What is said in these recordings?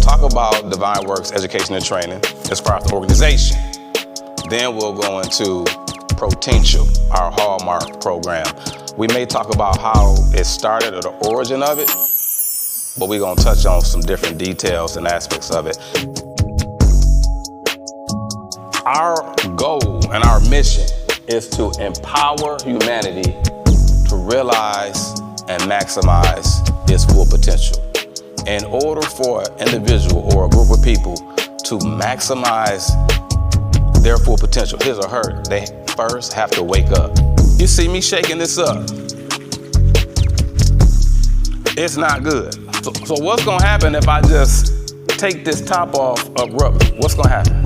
talk about Divine Works Education and Training as far as the organization. Then we'll go into Potential, our hallmark program. We may talk about how it started or the origin of it, but we're gonna touch on some different details and aspects of it. Our goal and our mission is to empower humanity to realize and maximize its full potential. In order for an individual or a group of people to maximize their full potential, his or her, they first have to wake up. You see me shaking this up. It's not good. So what's gonna happen if I just take this top off abruptly? What's gonna happen?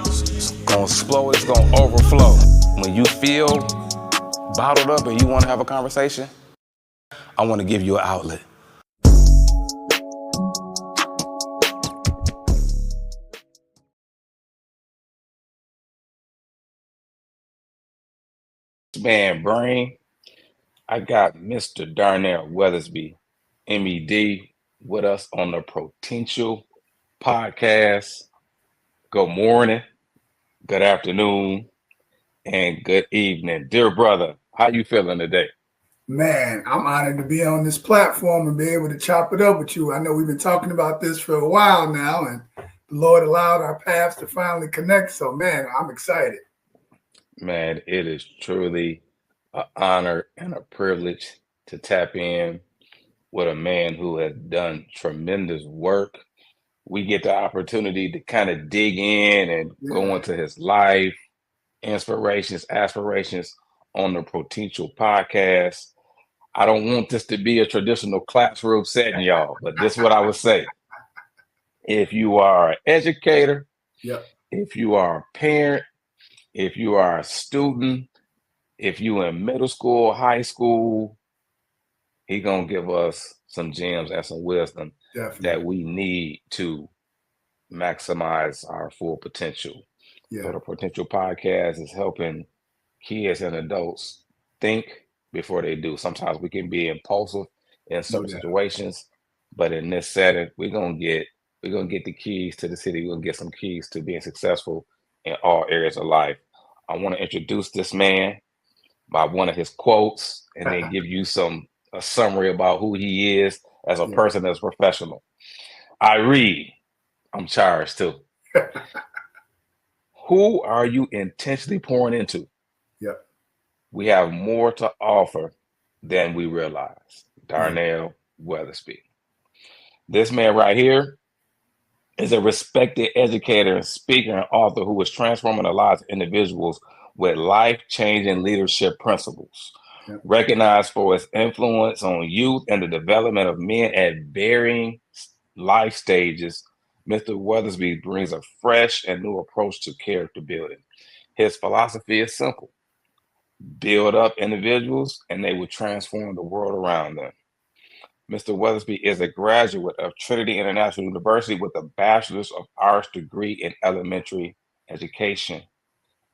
It's gonna explode, it's gonna overflow. When you feel bottled up and you wanna have a conversation, I wanna give you an outlet. Man, brain, I got Mr. Darnell Weathersby, M.ED, with us on the Potential podcast. Good morning, good afternoon, and good evening. Dear brother, how you feeling today? Man, I'm honored to be on this platform and be able to chop it up with you. I know we've been talking about this for a while now, and the Lord allowed our paths to finally connect. So, man, I'm excited. Man, it is truly an honor and a privilege to tap in with a man who has done tremendous work. We get the opportunity to kind of dig in and go into his life, inspirations, aspirations on the Potential podcast. I don't want this to be a traditional classroom setting, y'all, but this is what I would say. If you are an educator, if you are a parent, if you are a student, if you in middle school, high school, he gonna give us some gems and some wisdom that we need to maximize our full potential. So the Potential podcast is helping kids and adults think before they do. Sometimes we can be impulsive in certain situations, but in this setting, we're gonna get the keys to the city. We're gonna get some keys to being successful in all areas of life. I want to introduce this man by one of his quotes, and then give you a summary about who he is as a person, as a professional. I read, I'm charged too. Who are you intentionally pouring into? We have more to offer than we realize. Darnell Weathersby. This man right here is a respected educator and speaker and author who is transforming the lives of individuals with life-changing leadership principles. Recognized for his influence on youth and the development of men at varying life stages, Mr. Weathersby brings a fresh and new approach to character building. His philosophy is simple: build up individuals and they will transform the world around them. Mr. Weathersby is a graduate of Trinity International University with a Bachelor of Arts Degree in Elementary Education,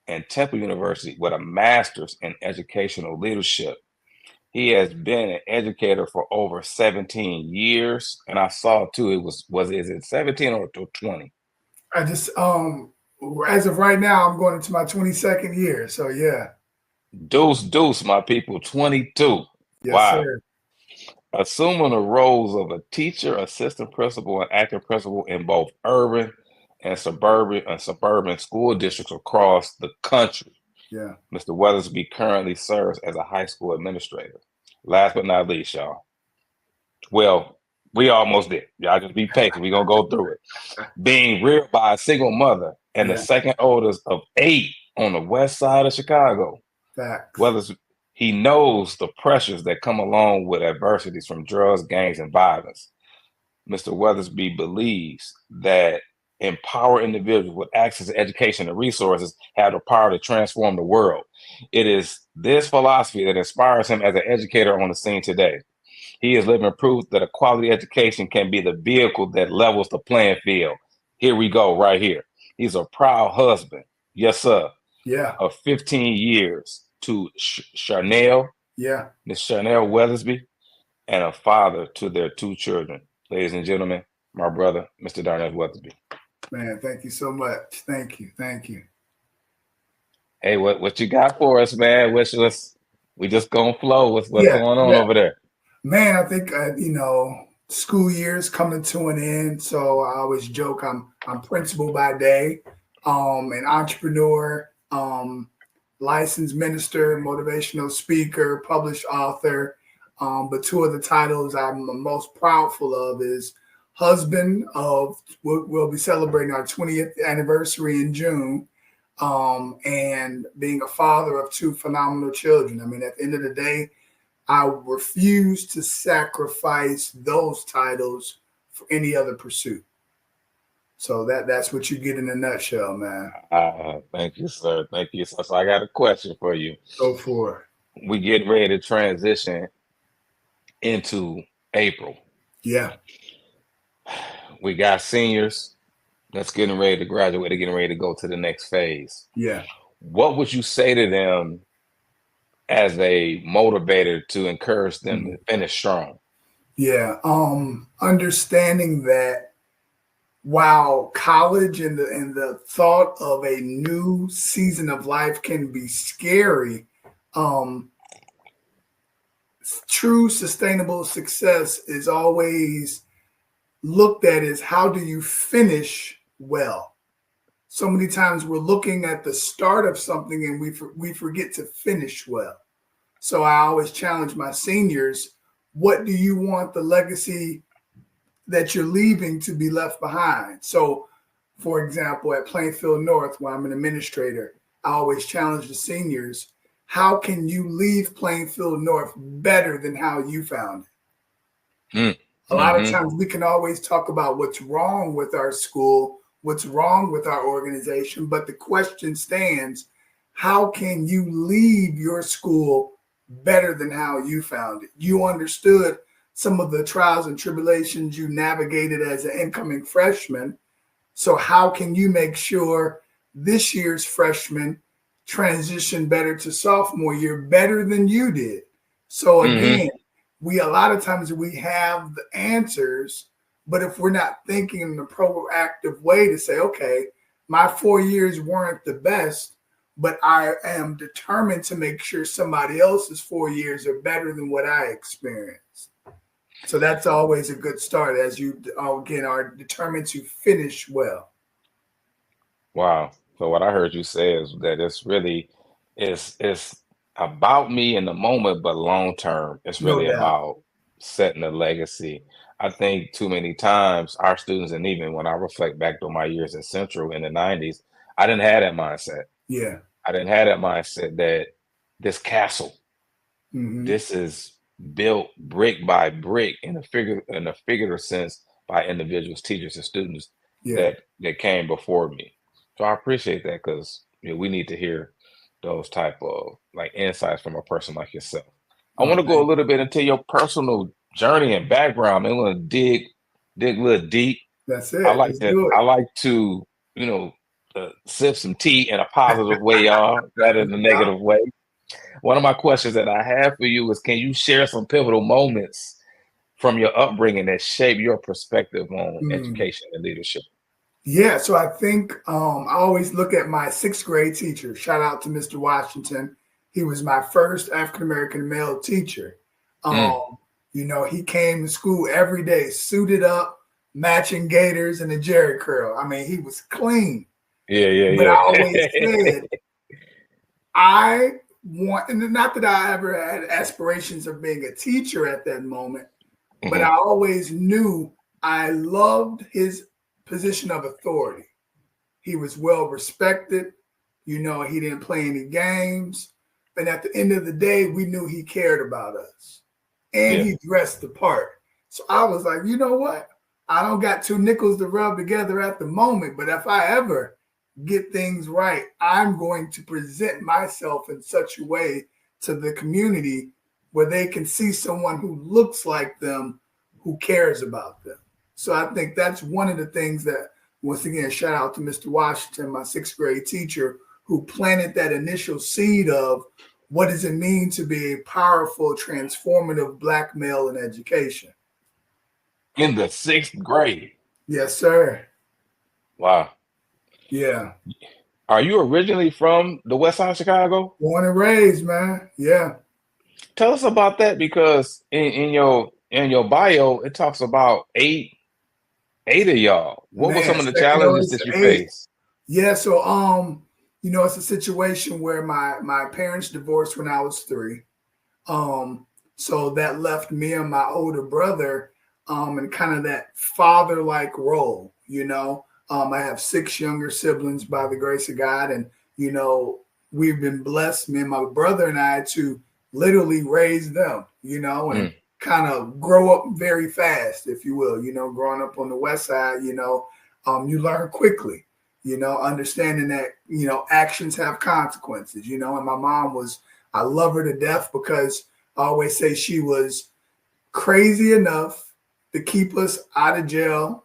and Temple University with a Master's in Educational Leadership. He has been an educator for over 17 years, and I saw too, is it 17 or 20? I just as of right now, I'm going into my 22nd year, so yeah. Deuce, my people, 22. Wow. Sir. Assuming the roles of a teacher, assistant principal, and acting principal in both urban and suburban school districts across the country. Mr. Weathersby currently serves as a high school administrator. Last but not least, y'all. Well, we almost did. Y'all just be patient. We're going to go through it. Being reared by a single mother and the second oldest of 8 on the west side of Chicago. Weathersby, he knows the pressures that come along with adversities from drugs, gangs, and violence. Mr. Weathersby believes that empowered individuals with access to education and resources have the power to transform the world. It is this philosophy that inspires him as an educator on the scene today. He is living proof that a quality education can be the vehicle that levels the playing field. Here we go, right here. He's a proud husband. Yes, sir. Of 15 years to Charnel. Miss Charnel Weathersby, and a father to their 2 children. Ladies and gentlemen, my brother, Mr. Darnell Weathersby. Man, thank you so much. Thank you. Thank you. Hey, what you got for us, man? What's we just gonna flow? What's Yeah, going on yeah. over there? Man, I think school year is coming to an end. So I always joke I'm principal by day, an entrepreneur, licensed minister, motivational speaker, published author. But two of the titles I'm the most proudful of is husband of we'll be celebrating our 20th anniversary in June. And being a father of two phenomenal children. I mean, at the end of the day, I refuse to sacrifice those titles for any other pursuit. So that's what you get in a nutshell, man. Thank you, sir. Thank you. So I got a question for you. Go for We get ready to transition into April. it. Yeah, We got seniors that's getting ready to graduate, they're getting ready to go to the next phase. yeah, What would you say to them as a motivator to encourage them mhm, to finish strong? yeah. Understanding that while college and the thought of a new season of life can be scary, um, true sustainable success is always looked at as how do you finish well. So many times we're looking at the start of something and we forget to finish well. So I always challenge my seniors, what do you want the legacy that you're leaving to be left behind? So for example, at Plainfield North, where I'm an administrator, I always challenge the seniors, how can you leave Plainfield North better than how you found it? Mm, A lot of hmm times we can always talk about what's wrong with our school, what's wrong with our organization, but the question stands, how can you leave your school better than how you found it? You understood some of the trials and tribulations you navigated as an incoming freshman. So how can you make sure this year's freshmen transition better to sophomore year better than you did? So hmm again, we a lot of times we have the answers, but if we're not thinking in a proactive way to say, okay, my 4 years weren't the best, but I am determined to make sure somebody else's 4 years are better than what I experienced. So that's always a good start as you again are determined to finish well. Wow. So what I heard you say is that it's about me in the moment, but long term, it's No really doubt. about setting a legacy. I think too many times our students, and even when I reflect back to my years at Central in the 90s, I didn't have that mindset. Yeah. I didn't have that mindset that this castle, Hmm. this is built brick by brick in a figurative sense by individuals, teachers, and students Yeah. that came before me. So I appreciate that because we need to hear those type of like insights from a person like yourself. I Oh, want to go a thank you. little bit into your personal journey and background. I want to dig a little deep. That's it. Let's do I it. like to you know sip some tea in a positive way, y'all, rather than a Yeah. negative way. One of my questions that I have for you is, can you share some pivotal moments from your upbringing that shape your perspective on Mm. education and leadership? Yeah. So I think I always look at my sixth grade teacher. Shout out to Mr. Washington. He was my first African American male teacher. Mm. Um, he came to school every day, suited up, matching gaiters and a jerry curl. I mean, he was clean. Yeah, But I yeah, always yeah. said, I want, and not that I ever had aspirations of being a teacher at that moment, but I Mhm. always knew I loved his position of authority. He was well respected. He didn't play any games. And at the end of the day, we knew he cared about us and Yeah. he dressed the part. So I was like, you know what? I don't got two nickels to rub together at the moment, but if I ever get things right, I'm going to present myself in such a way to the community where they can see someone who looks like them, who cares about them. So I think that's one of the things that, once again, shout out to Mr. Washington, my sixth grade teacher, who planted that initial seed of what does it mean to be a powerful, transformative Black male in education. In the sixth grade. Yes, sir. Wow. Yeah. Are you originally from the West Side of Chicago? Born and raised, man. Yeah. Tell us about that because in your bio it talks about eight of y'all. What were Man, some of the second challenges oldest that you to eight. faced? Yeah, so it's a situation where my parents divorced when I was 3. So that left me and my older brother in kind of that father-like role, you know. I have 6 younger siblings by the grace of God, and you know, we've been blessed, me and my brother and I, to literally raise them, you know, and Mm, kind of grow up very fast, if you will. You know, growing up on the west side, you learn quickly, understanding that, actions have consequences, and my mom was, I love her to death because I always say she was crazy enough to keep us out of jail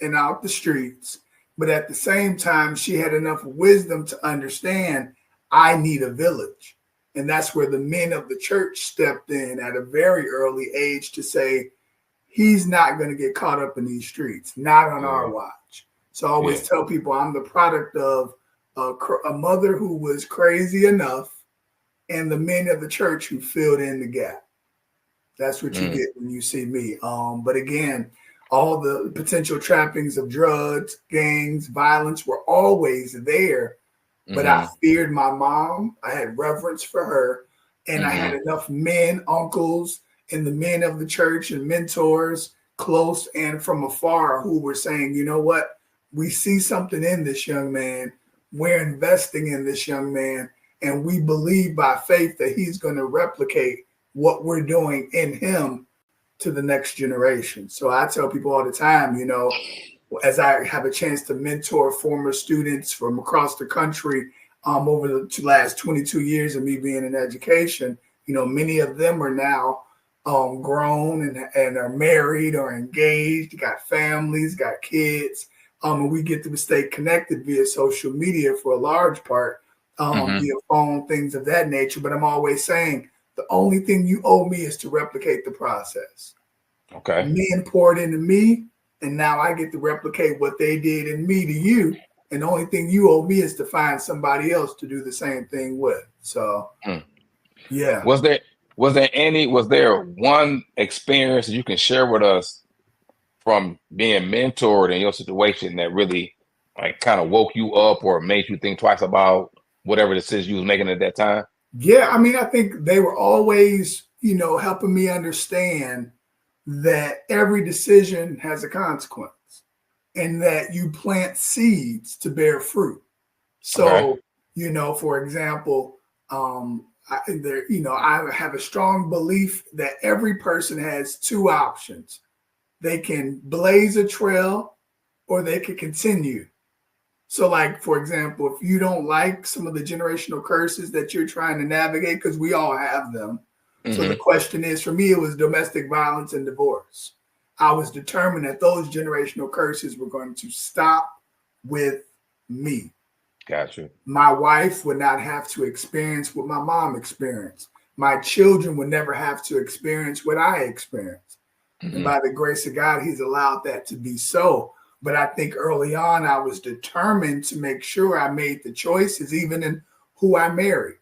and out the streets. But at the same time, she had enough wisdom to understand I need a village. And that's where the men of the church stepped in at a very early age to say, he's not going to get caught up in these streets, not on our yeah, watch. So I yeah. always tell people I'm the product of a mother who was crazy enough and the men of the church who filled in the gap. That's what you Mm, get when you see me. But again, all the potential trappings of drugs, gangs, violence were always there. But I mm-hmm, feared my mom. I had reverence for her. And I mm-hmm, had enough men, uncles, and the men of the church and mentors, close and from afar, who were saying, you know what? We see something in this young man. We're investing in this young man. And we believe by faith that he's going to replicate what we're doing in him to the next generation. So I tell people all the time, as I have a chance to mentor former students from across the country over the last 22 years of me being in education, many of them are now grown and are married or engaged, got families, got kids. And we get to stay connected via social media for a large part, mm-hmm. via phone, things of that nature. But I'm always saying the only thing you owe me is to replicate the process. Okay. Men poured into me, and now I get to replicate what they did in me to you. And the only thing you owe me is to find somebody else to do the same thing with. So, Mm. yeah. Was there one experience that you can share with us from being mentored in your situation that really like kind of woke you up or made you think twice about whatever decision you was making at that time? Yeah, I mean, I think they were always, helping me understand that every decision has a consequence and that you plant seeds to bear fruit. Okay. So, for example, I have a strong belief that every person has 2 options. They can blaze a trail or they can continue. So, like, for example, if you don't like some of the generational curses that you're trying to navigate, because we all have them. So the Mm-hmm. question is, for me, it was domestic violence and divorce. I was determined that those generational curses were going to stop with me. Gotcha. My wife would not have to experience what my mom experienced. My children would never have to experience what I experienced. And Mm-hmm. by the grace of God, he's allowed that to be so. But I think early on, I was determined to make sure I made the choices, even in who I married.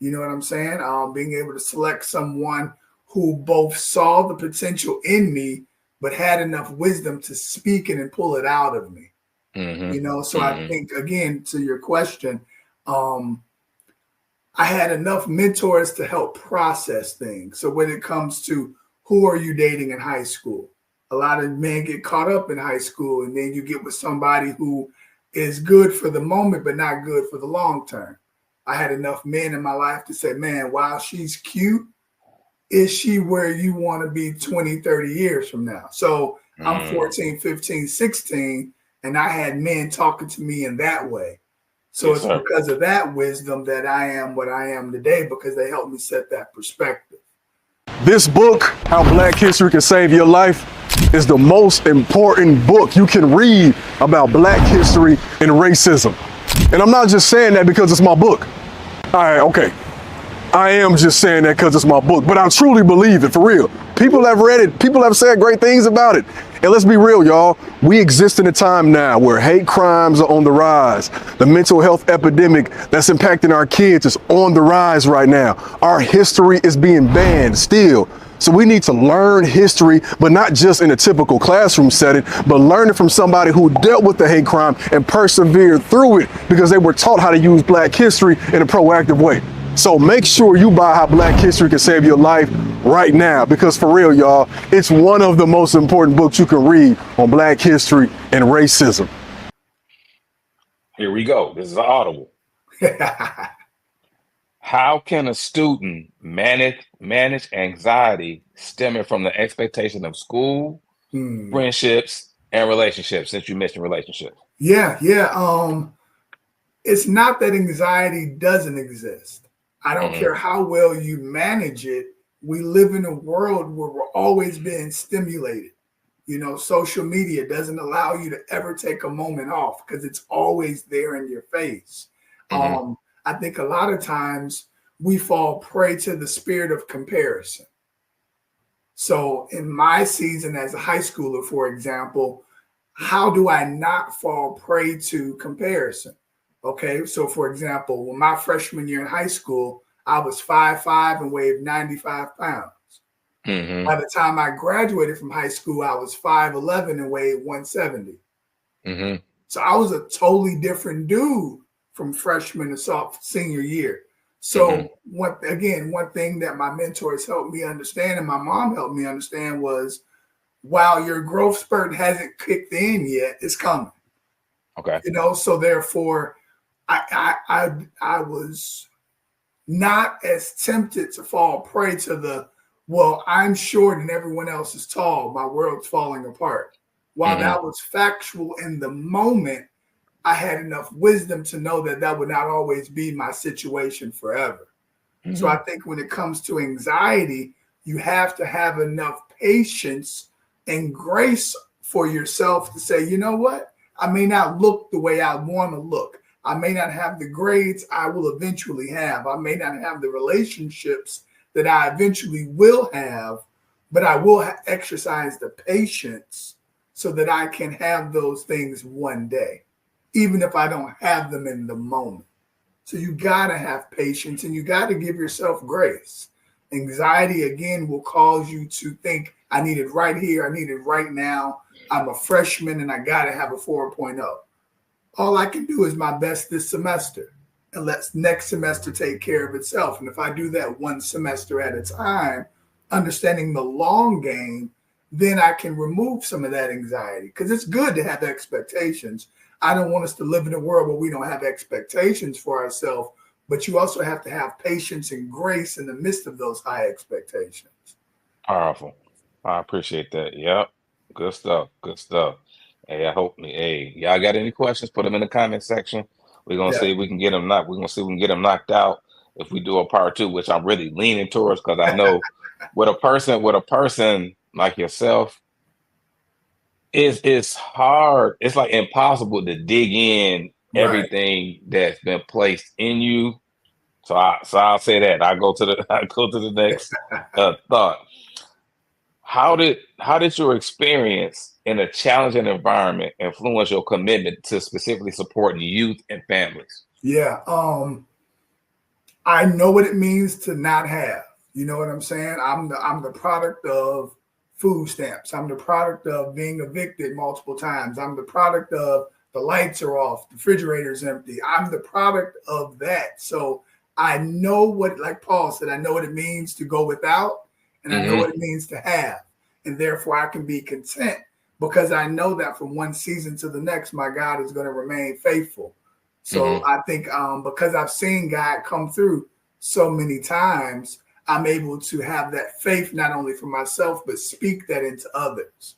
You know what I'm saying? Being able to select someone who both saw the potential in me, but had enough wisdom to speak it and pull it out of me. Mm-hmm. So I Mm-hmm. think, again, to your question, um, I had enough mentors to help process things. So when it comes to who are you dating in high school, a lot of men get caught up in high school, and then you get with somebody who is good for the moment, but not good for the long term. I had enough men in my life to say, man, while she's cute, is she where you want to be 20, 30 years from now? So I'm Mm. 14, 15, 16, and I had men talking to me in that way. So Yes, it's sir. because of that wisdom that I am what I am today, because they helped me set that perspective. This book, How Black History Can Save Your Life, is the most important book you can read about black history and racism. And I'm not just saying that because it's my book. All right, okay. I am just saying that because it's my book, but I truly believe it, for real. People have read it. People have said great things about it. And let's be real, y'all. We exist in a time now where hate crimes are on the rise. The mental health epidemic that's impacting our kids is on the rise right now. Our history is being banned still. So we need to learn history, but not just in a typical classroom setting, but learn it from somebody who dealt with the hate crime and persevered through it because they were taught how to use Black history in a proactive way. So make sure you buy How Black History Can Save Your Life right now, because for real, y'all, it's one of the most important books you can read on Black history and racism. Here we go. This is audible. How can a student manage anxiety stemming from the expectation of school, friendships, and relationships, since you mentioned relationships? Yeah. It's not that anxiety doesn't exist. I don't care how well you manage it. We live in a world where we're always being stimulated. You know, social media doesn't allow you to ever take a moment off because it's always there in your face. I think a lot of times we fall prey to the spirit of comparison. So in my season as a high schooler, for example, how do I not fall prey to comparison? Okay, so for example, when my freshman year in high school, I was 5'5" and weighed 95 pounds. By the time I graduated from high school, I was 5'11" and weighed 170. So I was a totally different dude from freshman to senior year. So one thing that my mentors helped me understand and my mom helped me understand was, while your growth spurt hasn't kicked in yet, it's coming. Okay. You know, so therefore, I was not as tempted to fall prey to the, well, I'm short and everyone else is tall, my world's falling apart. While that was factual in the moment, I had enough wisdom to know that that would not always be my situation forever. So I think when it comes to anxiety, you have to have enough patience and grace for yourself to say, you know what? I may not look the way I want to look. I may not have the grades I will eventually have. I may not have the relationships that I eventually will have, but I will exercise the patience so that I can have those things one day, even if I don't have them in the moment. So you got to have patience and you got to give yourself grace. Anxiety, again, will cause you to think, I need it right here. I need it right now. I'm a freshman and I got to have a 4.0. All I can do is my best this semester and let next semester take care of itself. And if I do that one semester at a time, understanding the long game, then I can remove some of that anxiety, because it's good to have expectations. I don't want us to live in a world where we don't have expectations for ourselves, but you also have to have patience and grace in the midst of those high expectations. Powerful. I appreciate that. Yep. Good stuff. Good stuff. Hey, y'all got any questions? Put them in the comment section. We're gonna see if we can get them knocked. We're gonna see if we can get them knocked out if we do a part 2, which I'm really leaning towards, because I know with a person like yourself, it's hard. It's like impossible to dig in everything that's been placed in you. So I'll say that. I go to the next thought. How did your experience in a challenging environment influence your commitment to specifically supporting youth and families? Yeah, I know what it means to not have. You know what I'm saying? I'm the product of food stamps. I'm the product of being evicted multiple times. I'm the product of the lights are off, the refrigerator's empty. I'm the product of that. So I know what, like Paul said, I know what it means to go without, and I know what it means to have. And therefore I can be content because I know that from one season to the next, my God is going to remain faithful. So I think because I've seen God come through so many times, I'm able to have that faith, not only for myself, but speak that into others.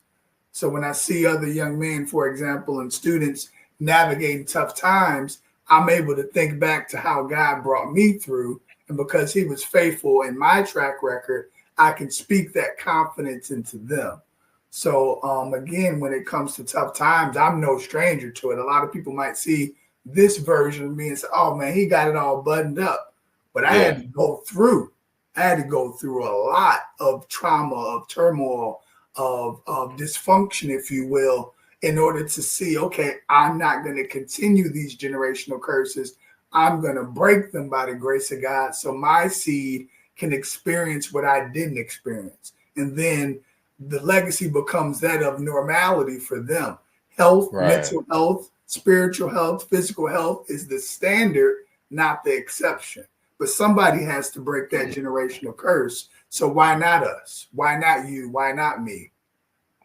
So when I see other young men, for example, and students navigating tough times, I'm able to think back to how God brought me through. And because he was faithful in my track record, I can speak that confidence into them. So again, when it comes to tough times, I'm no stranger to it. A lot of people might see this version of me and say, oh man, he got it all buttoned up. But I had to go through. I had to go through a lot of trauma, of turmoil, of dysfunction, if you will, in order to see, okay, I'm not going to continue these generational curses. I'm going to break them by the grace of God so my seed can experience what I didn't experience. And then the legacy becomes that of normality for them. Health, Right. mental health, spiritual health, physical health is the standard, not the exception. But somebody has to break that generational curse. So why not us? Why not you? Why not me?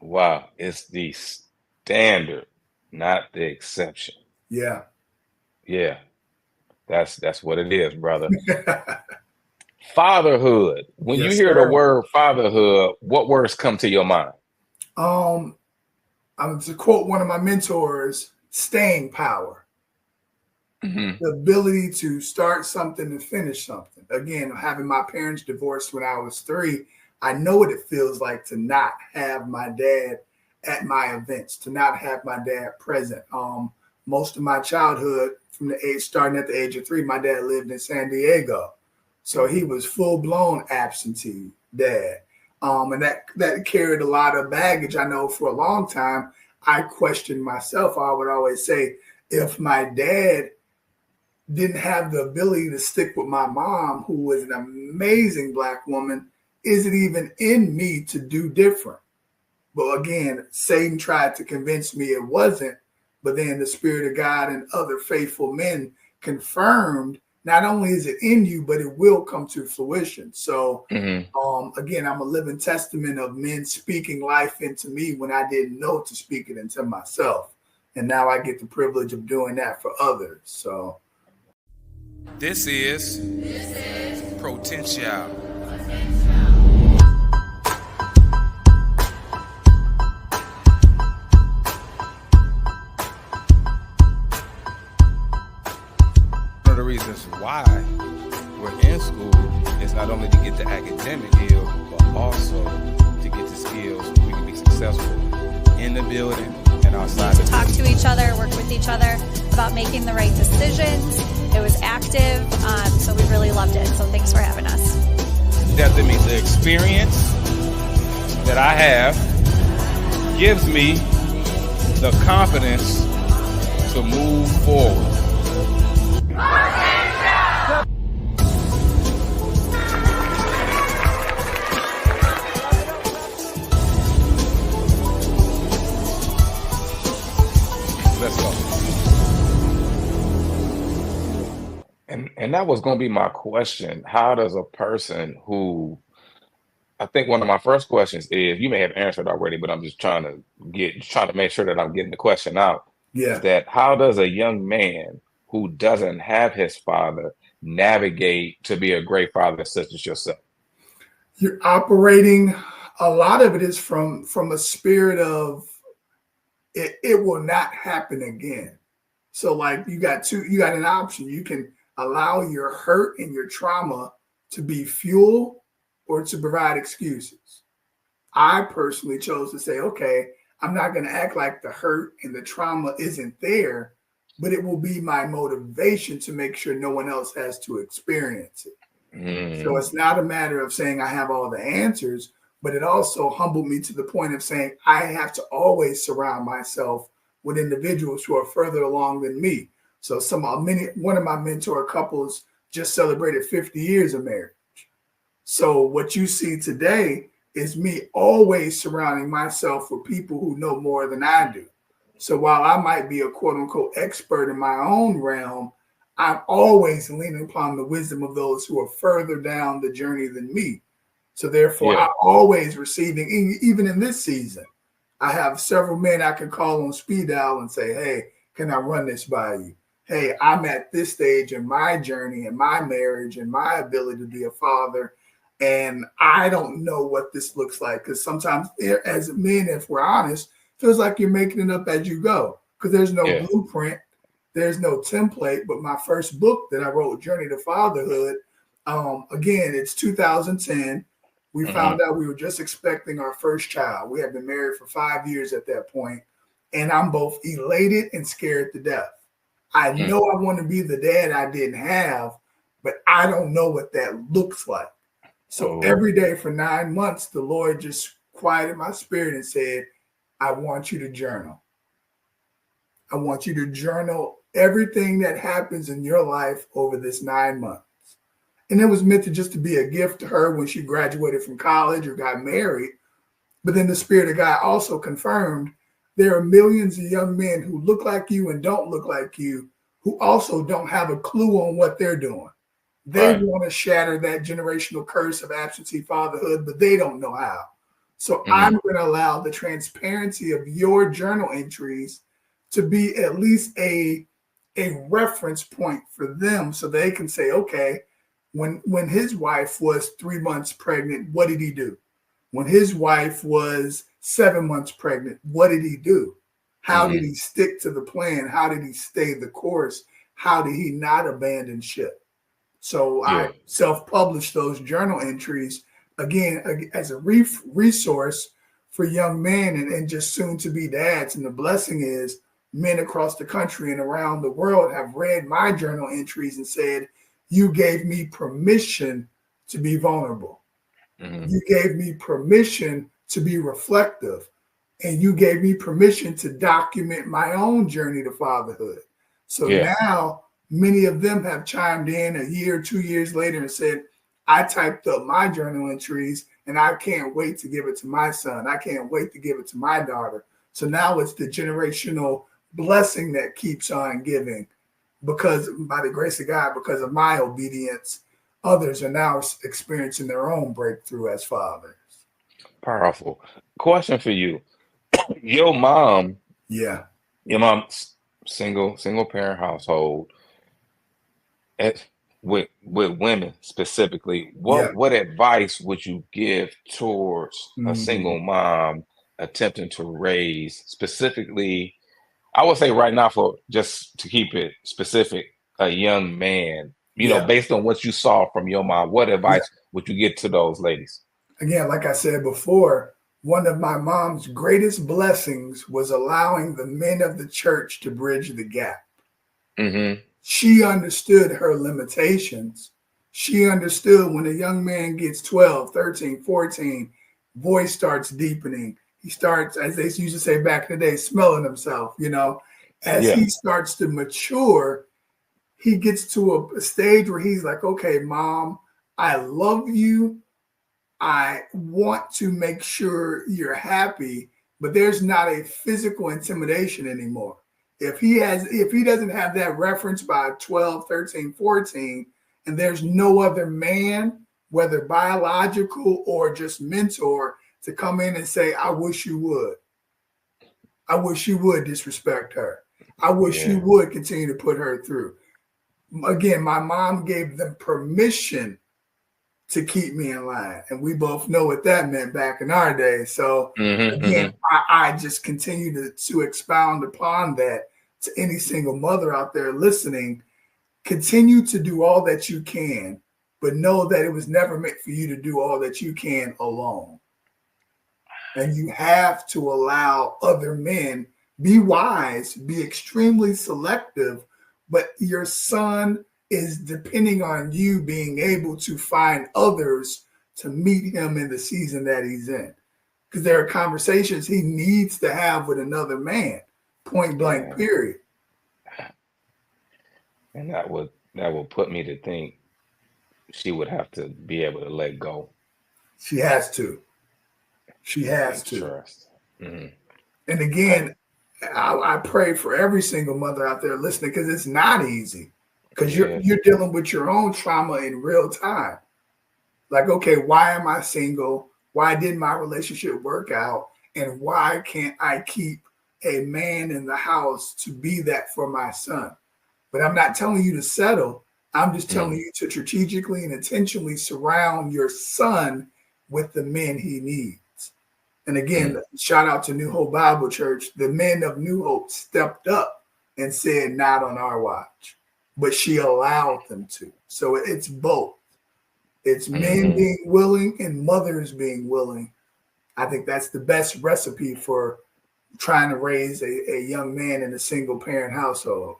Wow. It's the standard, not the exception. Yeah. Yeah. That's what it is, brother. Fatherhood. When you Yes, hear the sir. word fatherhood, what words come to your mind? I'm to quote one of my mentors, staying power. Mhm. The ability to start something and finish something. Again, having my parents divorced when I was 3, I know what it feels like to not have my dad at my events, to not have my dad present. Most of my childhood, from the age starting at the age of 3, my dad lived in San Diego, so he was full blown absentee dad, and that carried a lot of baggage. I know for a long time I questioned myself. I would always say, if my dad didn't have the ability to stick with my mom, who was an amazing Black woman, is it even in me to do different? But again, Satan tried to convince me it wasn't. But then the Spirit of God and other faithful men confirmed not only is it in you, but it will come to fruition. So Mhm. again, I'm a living testament of men speaking life into me when I didn't know to speak it into myself. And now I get the privilege of doing that for others. So This is Potential. One of the reasons why we're in school is not only to get the academic skills, but also to get the skills so we can be successful in the building and outside to of talk to each other, work with each other about making the right decisions. It was active, so we really loved it. So thanks for having us. That means the experience that I have gives me the confidence to move forward. Let's go. And that was going to be my question. How does a person who, I think one of my first questions is, you may have answered already, but I'm just trying to make sure that I'm getting the question out. Is yeah. that how does a young man who doesn't have his father navigate to be a great father such as yourself? You're operating, a lot of it is from a spirit of it will not happen again. So like you got an option. You can allow your hurt and your trauma to be fuel or to provide excuses. I personally chose to say, okay, I'm not going to act like the hurt and the trauma isn't there, but it will be my motivation to make sure no one else has to experience it. So it's not a matter of saying I have all the answers, but it also humbled me to the point of saying I have to always surround myself with individuals who are further along than me. So one of my mentor couples just celebrated 50 years of marriage. So what you see today is me always surrounding myself with people who know more than I do. So while I might be a quote unquote expert in my own realm, I'm always leaning upon the wisdom of those who are further down the journey than me. So therefore, Yeah. I'm always receiving, even in this season, I have several men I can call on speed dial and say, hey, can I run this by you? Hey, I'm at this stage in my journey, in my marriage, and my ability to be a father. And I don't know what this looks like. Because sometimes as men, if we're honest, feels like you're making it up as you go. Because there's no Yeah. blueprint. There's no template. But my first book that I wrote, Journey to Fatherhood, again, it's 2010. We found out we were just expecting our first child. We had been married for 5 years at that point, and I'm both elated and scared to death. I know I want to be the dad I didn't have, but I don't know what that looks like. So Oh, every day for 9 months, the Lord just quieted my spirit and said, I want you to journal. I want you to journal everything that happens in your life over this 9 months. And it was meant to just to be a gift to her when she graduated from college or got married. But then the Spirit of God also confirmed there are millions of young men who look like you and don't look like you, who also don't have a clue on what they're doing. They right. want to shatter that generational curse of absentee fatherhood, but they don't know how. So Hmm. I'm going to allow the transparency of your journal entries to be at least a reference point for them so they can say, okay, when his wife was 3 months pregnant, what did he do? When his wife was 7 months pregnant, what did he do? How Hmm. did he stick to the plan? How did he stay the course? How did he not abandon ship? So I Yeah. self-published those journal entries again as a resource for young men and just soon to be dads. And the blessing is men across the country and around the world have read my journal entries and said, you gave me permission to be vulnerable. Hmm. You gave me permission to be reflective. And you gave me permission to document my own journey to fatherhood. So Yeah. now many of them have chimed in a year, 2 years later and said, I typed up my journal entries and I can't wait to give it to my son. I can't wait to give it to my daughter. So now it's the generational blessing that keeps on giving because by the grace of God, because of my obedience, others are now experiencing their own breakthrough as fathers. Powerful. Question for you. Your mom, Yeah, your mom's single parent household, and with women specifically, yeah. what advice would you give towards a Mhm. single mom attempting to raise specifically, I would say right now, for just to keep it specific, a young man, Yeah, based on what you saw from your mom, what yeah. advice would you get to those ladies? Again, like I said before, one of my mom's greatest blessings was allowing the men of the church to bridge the gap. Hmm. She understood her limitations. She understood when a young man gets 12, 13, 14, voice starts deepening. He starts, as they used to say back in the day, smelling himself. As Yeah. he starts to mature, he gets to a stage where he's like, okay, mom, I love you. I want to make sure you're happy, but there's not a physical intimidation anymore. If he doesn't have that reference by 12, 13, 14, and there's no other man, whether biological or just mentor, to come in and say, I wish you would. I wish you would disrespect her. I wish you Yeah. would continue to put her through. Again, my mom gave them permission to keep me in line. And we both know what that meant back in our day. So Hmm. again, Hmm. I just continue to expound upon that to any single mother out there listening. Continue to do all that you can, but know that it was never meant for you to do all that you can alone. And you have to allow other men, be wise, be extremely selective, but your son is depending on you being able to find others to meet him in the season that he's in. Because there are conversations he needs to have with another man, point blank, Yeah. period. And that would put me to think she would have to be able to let go She has to. She has and to. trust. Hmm. And again, I pray for every single mother out there listening because it's not easy. Because you're Yeah. you're dealing with your own trauma in real time. Like, okay, why am I single? Why didn't my relationship work out? And why can't I keep a man in the house to be that for my son? But I'm not telling you to settle. I'm just telling Hmm. you to strategically and intentionally surround your son with the men he needs. And again, Hmm. shout out to New Hope Bible Church. The men of New Hope stepped up and said, not on our watch. But she allowed them to. So it's both. It's men Hmm. being willing and mothers being willing. I think that's the best recipe for trying to raise a young man in a single parent household.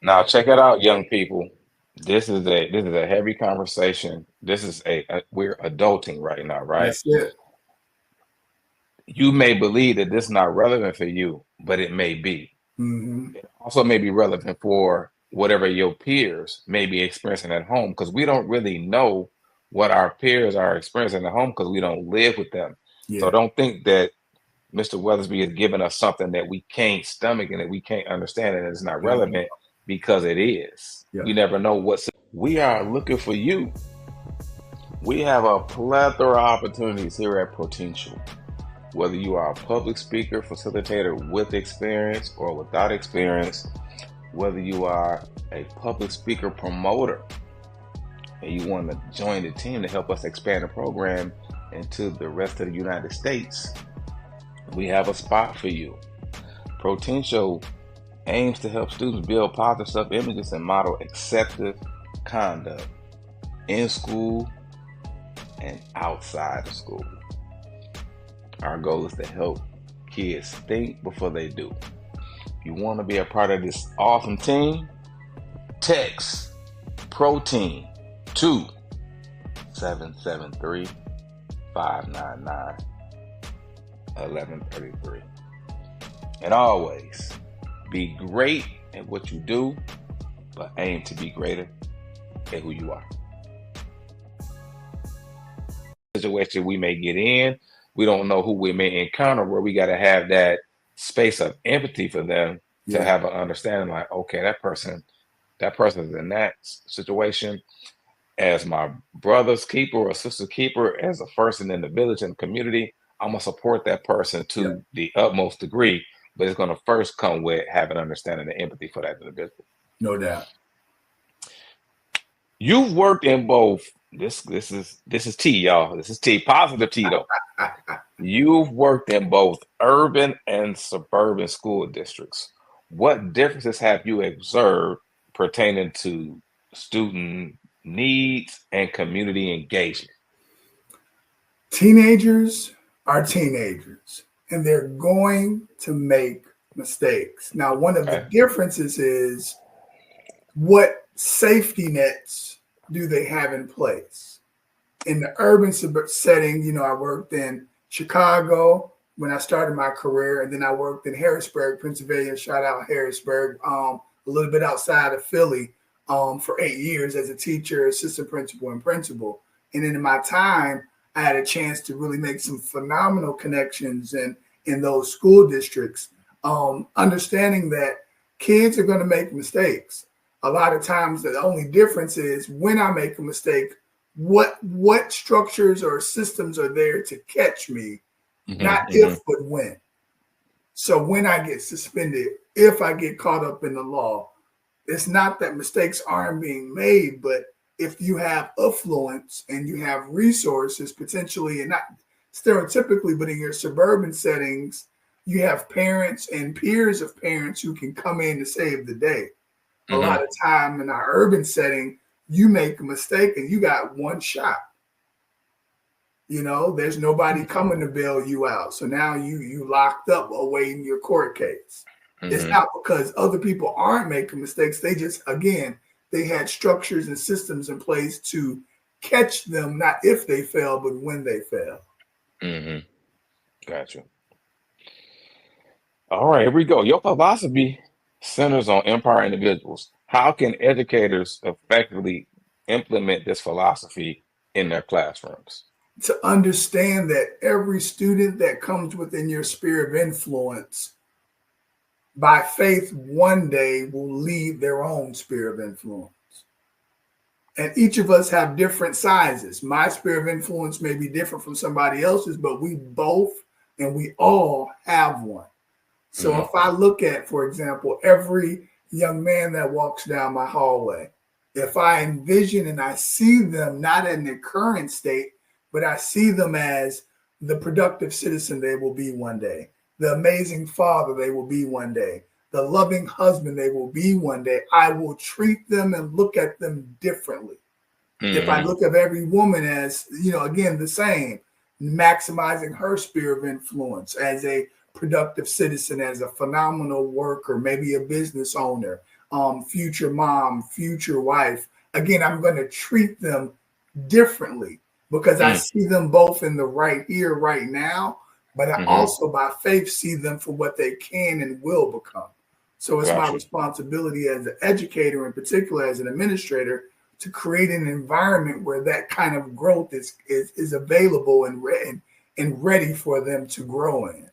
Now check it out, young people. This is a heavy conversation. This is we're adulting right now, right? That's it. You may believe that this is not relevant for you, but it may be. Hmm. It also may be relevant for whatever your peers may be experiencing at home, because we don't really know what our peers are experiencing at home because we don't live with them. So Yeah. don't think that Mr. Weathersby is giving us something that we can't stomach and that we can't understand and it's not Mhm. relevant, because it is. Yeah. You never know what's. We are looking for you. We have a plethora of opportunities here at Potential. Whether you are a public speaker, facilitator with experience or without experience, whether you are a public speaker promoter and you want to join the team to help us expand the program into the rest of the United States, we have a spot for you. Potential aims to help students build positive self-images and model acceptive conduct in school and outside of school. Our goal is to help kids think before they do. If you want to be a part of this awesome team, text PROTEAM to 773-599-1133. And always be great at what you do, but aim to be greater at who you are. Situation we may get in, we don't know who we may encounter, where we got to have that space of empathy for them to have an understanding, like, okay, that person's in that situation. As my brother's keeper or sister's keeper, as a person in the village and community, I'm gonna support that person to the utmost degree, but it's gonna first come with having understanding and empathy for that individual. No doubt. You've worked in both. This is T, y'all. This is T, positive T though. You've worked in both urban and suburban school districts. What differences have you observed pertaining to student needs and community engagement? Teenagers are teenagers, and they're going to make mistakes. Now, one of the differences is, what safety nets do they have in place? In the urban setting, I worked in Chicago when I started my career, and then I worked in Harrisburg, Pennsylvania. Shout out Harrisburg, a little bit outside of Philly, for 8 years as a teacher, assistant principal, and principal. And then in my time, I had a chance to really make some phenomenal connections in those school districts, understanding that kids are going to make mistakes. A lot of times, the only difference is when I make a mistake, what structures or systems are there to catch me, not if but when. So when I get suspended, if I get caught up in the law, it's not that mistakes aren't being made, but if you have affluence and you have resources potentially, and not stereotypically, but in your suburban settings, you have parents and peers of parents who can come in to save the day. A lot of time in our urban setting, you make a mistake and you got one shot. There's nobody coming to bail you out. So now you locked up awaiting your court case. It's not because other people aren't making mistakes. They just, again, they had structures and systems in place to catch them, not if they fail, but when they fail. Gotcha. All right, here we go. Your philosophy centers on empowering individuals. How can educators effectively implement this philosophy in their classrooms? To understand that every student that comes within your sphere of influence, by faith, one day will lead their own sphere of influence. And each of us have different sizes. My sphere of influence may be different from somebody else's, but we both and we all have one. So if I look at, for example, every young man that walks down my hallway, if I envision and I see them not in their current state, but I see them as the productive citizen they will be one day, the amazing father they will be one day, the loving husband they will be one day, I will treat them and look at them differently. If I look at every woman as, again, the same, maximizing her sphere of influence as a productive citizen, as a phenomenal worker, maybe a business owner, future mom, future wife, again, I'm going to treat them differently because I see them both in the right here, right now, but I also by faith see them for what they can and will become. So it's my responsibility as an educator, in particular as an administrator, to create an environment where that kind of growth is available and ready for them to grow in.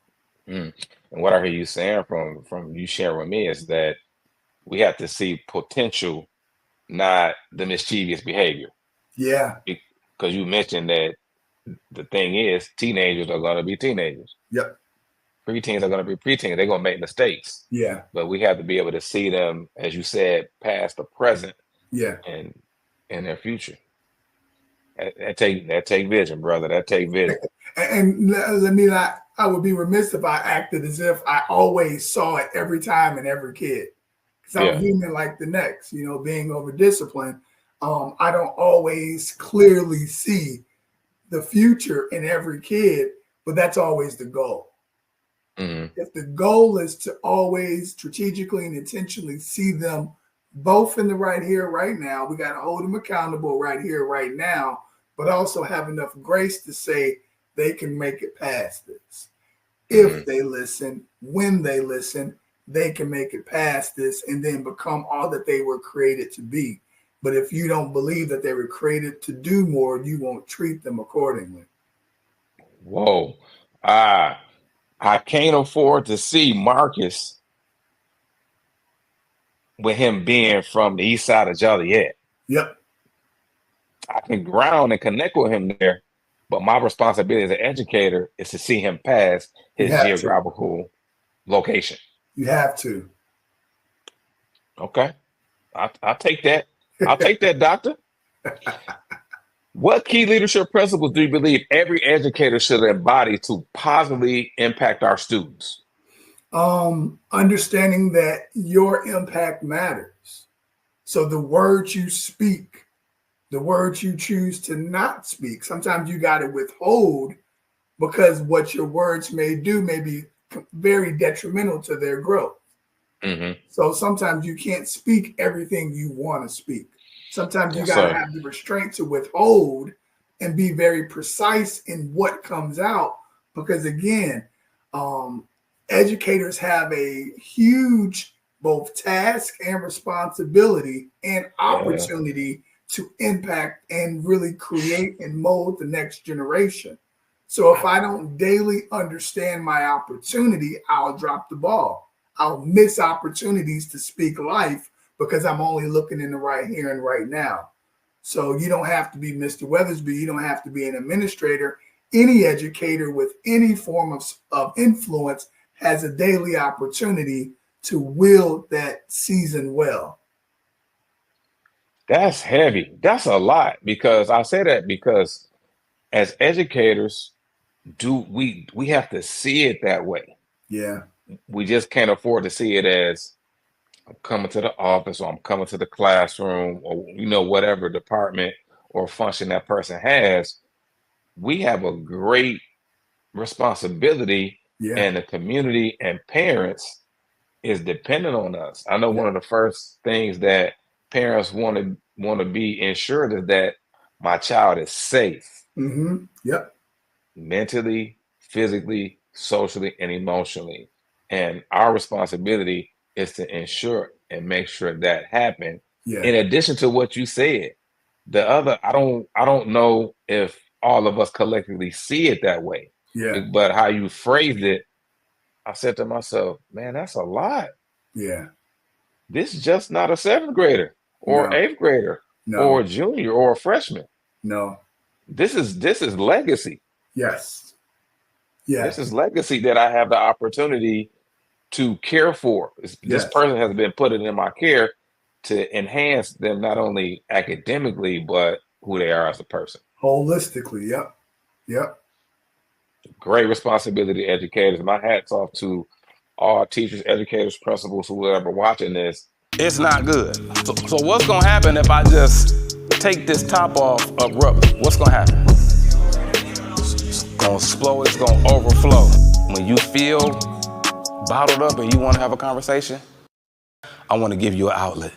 And what I hear you saying from you sharing with me is that we have to see potential, not the mischievous behavior. Yeah. Because you mentioned that the thing is, teenagers are going to be teenagers. Yep. Preteens are going to be preteens. They're going to make mistakes. Yeah. But we have to be able to see them, as you said, past the present. Yeah. And in their future. That take vision, brother. That take vision. And let me not, I would be remiss if I acted as if I always saw it every time in every kid. Because I'm human like the next, being over disciplined. I don't always clearly see the future in every kid, but that's always the goal. If the goal is to always strategically and intentionally see them both in the right here, right now, we got to hold them accountable right here, right now, but also have enough grace to say they can make it past this. If they listen, when they listen, they can make it past this and then become all that they were created to be. But if you don't believe that they were created to do more, you won't treat them accordingly. Whoa. I can't afford to see Marcus with him being from the east side of Joliet. Yep. I can ground and connect with him there, but my responsibility as an educator is to see him past his geographical location. You have to. Okay. I'll take that. I'll take that, doctor. What key leadership principles do you believe every educator should embody to positively impact our students? Understanding that your impact matters. So the words you speak, the words you choose to not speak, sometimes you got to withhold because what your words may do may be very detrimental to their growth. So sometimes you can't speak everything you want to speak. Sometimes you got to have the restraint to withhold and be very precise in what comes out. Because again, educators have a huge both task and responsibility and opportunity to impact and really create and mold the next generation. So if I don't daily understand my opportunity, I'll drop the ball. I'll miss opportunities to speak life because I'm only looking in the right here and right now. So you don't have to be Mr. Weathersby. You don't have to be an administrator. Any educator with any form of influence has a daily opportunity to wield that season well. That's heavy. That's a lot, because I say that because as educators, we have to see it that way. Yeah. We just can't afford to see it as I'm coming to the office or I'm coming to the classroom or, whatever department or function that person has. We have a great responsibility, and the community and parents is dependent on us. I know one of the first things that parents want to be ensured is that my child is safe. Yep. Mentally, physically, socially, and emotionally. And our responsibility is to ensure and make sure that happens. In addition to what you said, the other, I don't know if all of us collectively see it that way. But how you phrased it, I said to myself, man, that's a lot. This is just not a 7th grader or 8th grader or a junior or a freshman. This is legacy. Yes. This is legacy that I have the opportunity to care for. This person has been put in my care to enhance them not only academically, but who they are as a person. Holistically. Yep. Great responsibility, educators. My hat's off to all teachers, educators, principals, whoever watching this. It's not good. So what's going to happen if I just take this top off abruptly? What's going to happen? It's going to explode. It's going to overflow. When you feel bottled up and you want to have a conversation, I want to give you an outlet.